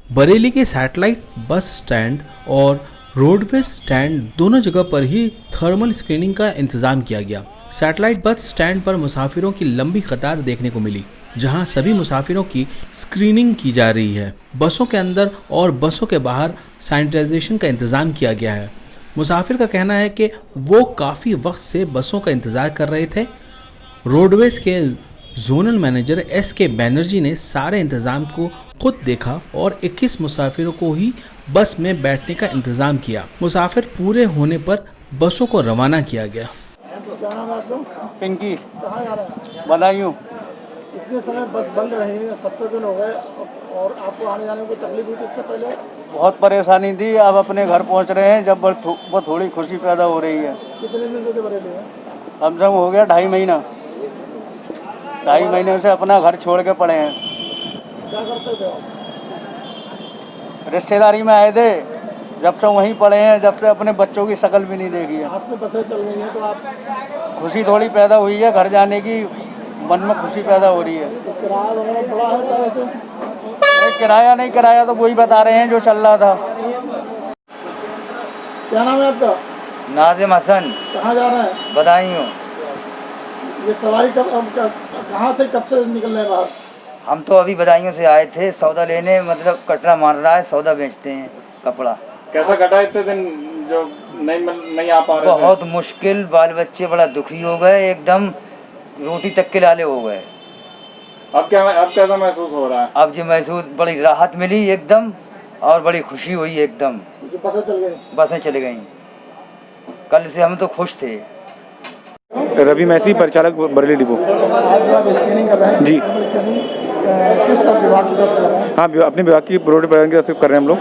बरेली के satellite bus stand और roadways stand दोनों जगह पर ही थर्मल स्क्रीनिंग का इंतजाम किया गया। सैटेलाइट बस स्टैंड पर मुसाफिरों की लंबी कतार देखने को मिली, जहां सभी मुसाफिरों की स्क्रीनिंग की जा रही है। बसों के अंदर और बसों के बाहर सैनिटाइजेशन का इंतजाम किया गया है। मुसाफिर का कहना है कि वो काफ़ी वक्त से बसों का इंतज़ार कर रहे थे। रोडवेज के जोनल मैनेजर S.K. बैनर्जी ने सारे इंतजाम को खुद देखा और 21 मुसाफिरों को ही बस में बैठने का इंतजाम किया। मुसाफिर पूरे होने पर बसों को रवाना किया गया। क्या नाम है आपका? पिंकी। कहाँ जा रहे हैं? बदायूं। इतने समय बस बंद रही है, 70 दिन हो गए और आपको आने जाने में कोई तकलीफ हुई थी इससे पहले? बहुत परेशानी थी। अब अपने घर पहुंच रहे हैं, जब वो थोड़ी खुशी पैदा हो रही है। कितने दिन से थे बरेली में? कम से कम हो गया 2.5 महीना। 2.5 महीने से अपना घर छोड़ के पड़े हैं। क्या करते थे आप? रिश्तेदारी में आए थे, जब से वहीं पड़े हैं, जब से अपने बच्चों की शक्ल भी नहीं देखी है। आज से बसें चल गई हैं तो आप खुशी थोड़ी पैदा हुई है, घर जाने की मन में खुशी पैदा हो रही है। तो किराया वगैरह बड़ा है पहले से? किराया नहीं, किराया तो वही बता रहे हैं जो चल रहा था। क्या नाम है आपका? नाजिम हसन। कहाँ जा रहे हैं? बदायूं। ये सवारी कहाँ थे, कब से निकल रहे हैं बाहर? हम तो अभी बदायूं से आए थे सौदा लेने, मतलब कटरा मार रहा है, सौदा बेचते हैं कपड़ा। कैसा कटा इतने दिन जो नहीं आ पा रहे थे? बहुत मुश्किल, बाल बच्चे बड़ा दुखी हो गए, एकदम रोटी तक के लाले हो गए। अब कैसा महसूस हो रहा है? अब जो महसूस, बड़ी राहत मिली एकदम और बड़ी खुशी हुई एकदम। बसें चल गई? बसें चली गईं, कल से हम तो खुश थे। रवि मैसी, परिचालक बरेली डिपो। आज आप स्कैनिंग कर रहे हैं जी। किस तरह विभाग की तरफ से कर रहे हैं? हाँ, अपने विभाग की रोड परिवहन की तरफ से कर रहे हैं हम लोग,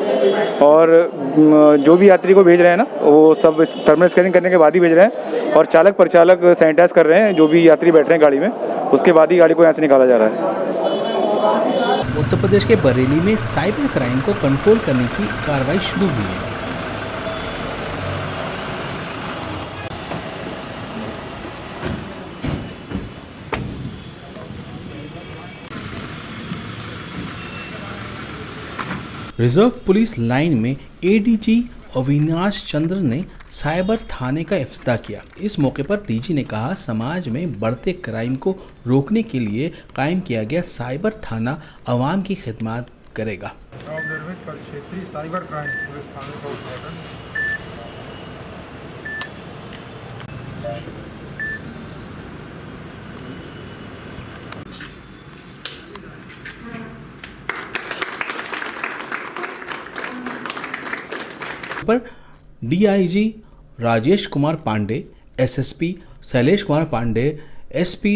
और जो भी यात्री को भेज रहे हैं ना, वो सब थर्मल स्कैनिंग करने के बाद ही भेज रहे हैं, और चालक परिचालक सैनिटाइज कर रहे हैं जो भी यात्री बैठ रहे हैं गाड़ी में, उसके बाद ही गाड़ी को यहाँ से निकाला जा रहा है। उत्तर प्रदेश के बरेली में साइबर क्राइम को कंट्रोल करने की कार्रवाई शुरू हुई है। रिजर्व पुलिस लाइन में ADG अविनाश चंद्र ने साइबर थाने का इफ्तिताह किया। इस मौके पर DG ने कहा, समाज में बढ़ते क्राइम को रोकने के लिए कायम किया गया साइबर थाना आवाम की खिदमत करेगा। क्षेत्रीय साइबर क्राइम पुलिस थाने का उद्घाटन। पर DIG Rajesh Kumar Pandey, SSP Shailesh Kumar Pandey, SP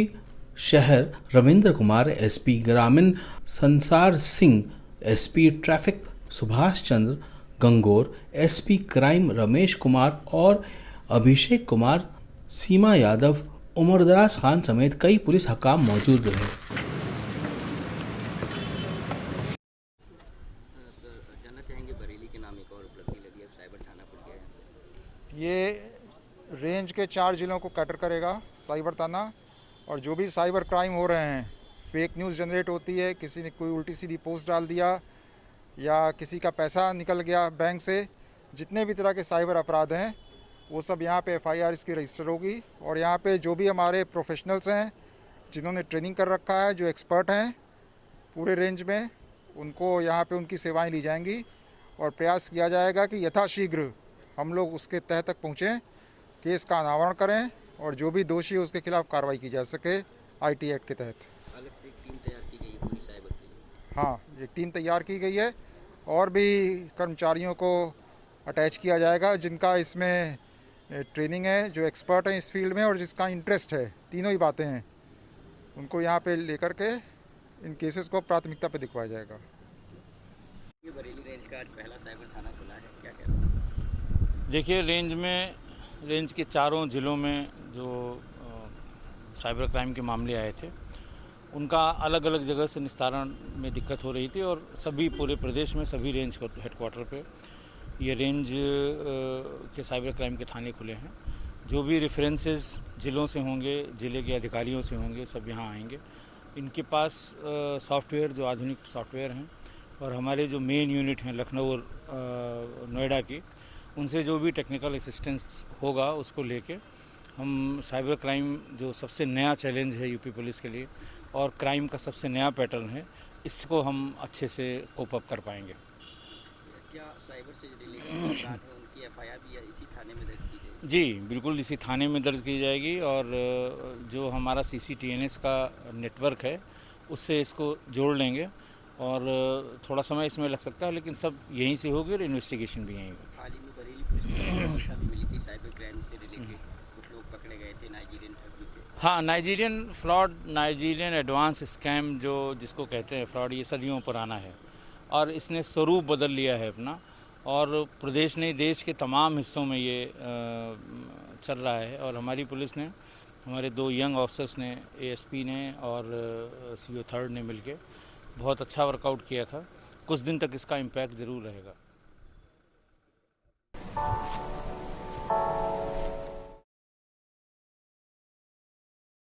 शहर रविंद्र कुमार, SP ग्रामीण संसार Singh, SP traffic Subhash Chandra Gangaur, SP crime Ramesh Kumar और अभिषेक कुमार, सीमा यादव, उमरदराज खान समेत कई पुलिस हकाम मौजूद रहे। ये रेंज के 4 ज़िलों को कैटर करेगा साइबर थाना, और जो भी साइबर क्राइम हो रहे हैं, फेक न्यूज़ जनरेट होती है, किसी ने कोई उल्टी सीधी पोस्ट डाल दिया या किसी का पैसा निकल गया बैंक से, जितने भी तरह के साइबर अपराध हैं वो सब यहाँ पे FIR इसकी रजिस्टर होगी। और यहाँ पे जो भी हमारे प्रोफेशनल्स हैं जिन्होंने ट्रेनिंग कर रखा है, जो एक्सपर्ट हैं पूरे रेंज में, उनको यहाँ पे उनकी सेवाएं ली जाएंगी और प्रयास किया जाएगा कि यथाशीघ्र हम लोग उसके तह तक पहुँचें, केस का अनावरण करें और जो भी दोषी है उसके खिलाफ कार्रवाई की जा सके IT एक्ट के तहत। अलग से एक टीम तैयार की गई है पूरी साइबर के लिए? हाँ, एक टीम तैयार की गई है और भी कर्मचारियों को अटैच किया जाएगा जिनका इसमें ट्रेनिंग है, जो एक्सपर्ट हैं इस फील्ड में और जिसका इंटरेस्ट है, तीनों ही बातें हैं, उनको यहाँ पे लेकर के इन केसेस को प्राथमिकता पे दिखवाया जाएगा। ये बरेली रेंज का आज पहला साइबर थाना खुला है, क्या कहते हैं? देखिए, रेंज के चारों ज़िलों में जो साइबर क्राइम के मामले आए थे, उनका अलग अलग जगह से निस्तारण में दिक्कत हो रही थी, और सभी पूरे प्रदेश में सभी रेंज हेडक्वार्टर पे ये रेंज के साइबर क्राइम के थाने खुले हैं। जो भी रेफरेंसेस ज़िलों से होंगे, ज़िले के अधिकारियों से होंगे, सब यहाँ आएंगे। इनके पास सॉफ्टवेयर, जो आधुनिक सॉफ्टवेयर हैं, और हमारे जो मेन यूनिट हैं लखनऊ और नोएडा की, उनसे जो भी टेक्निकल असिस्टेंस होगा उसको लेके हम साइबर क्राइम जो सबसे नया चैलेंज है यूपी पुलिस के लिए और क्राइम का सबसे नया पैटर्न है, इसको हम अच्छे से कोप अप कर पाएंगे। क्या साइबर से रिलेटेड अपराध है उनकी एफआईआर भी इसी थाने में दर्ज की जाएगी? जी बिल्कुल, इसी थाने में दर्ज की जाएगी और जो हमारा CCTNS का नेटवर्क है उससे इसको जोड़ लेंगे और थोड़ा समय इसमें लग सकता है, लेकिन सब यहीं से होगी और इन्वेस्टिगेशन भी यहीं होगी। हाल ही में बरेली पुलिस को भी मिली थी साइबर क्राइम से रिलेटेड, कुछ लोग पकड़े गए थे नाइजीरियन ठगी थे। हाँ, Nigerian fraud, Nigerian advance scam जो जिसको कहते हैं फ्रॉड, ये सदियों पुराना है और इसने स्वरूप बदल लिया है अपना, और प्रदेश ने देश के तमाम हिस्सों में ये चल रहा है। और हमारी पुलिस ने, हमारे 2 यंग ऑफिसर्स ने, ASP ने और CO 3rd ने मिलके बहुत अच्छा वर्कआउट किया था। कुछ दिन तक इसका इम्पैक्ट ज़रूर रहेगा।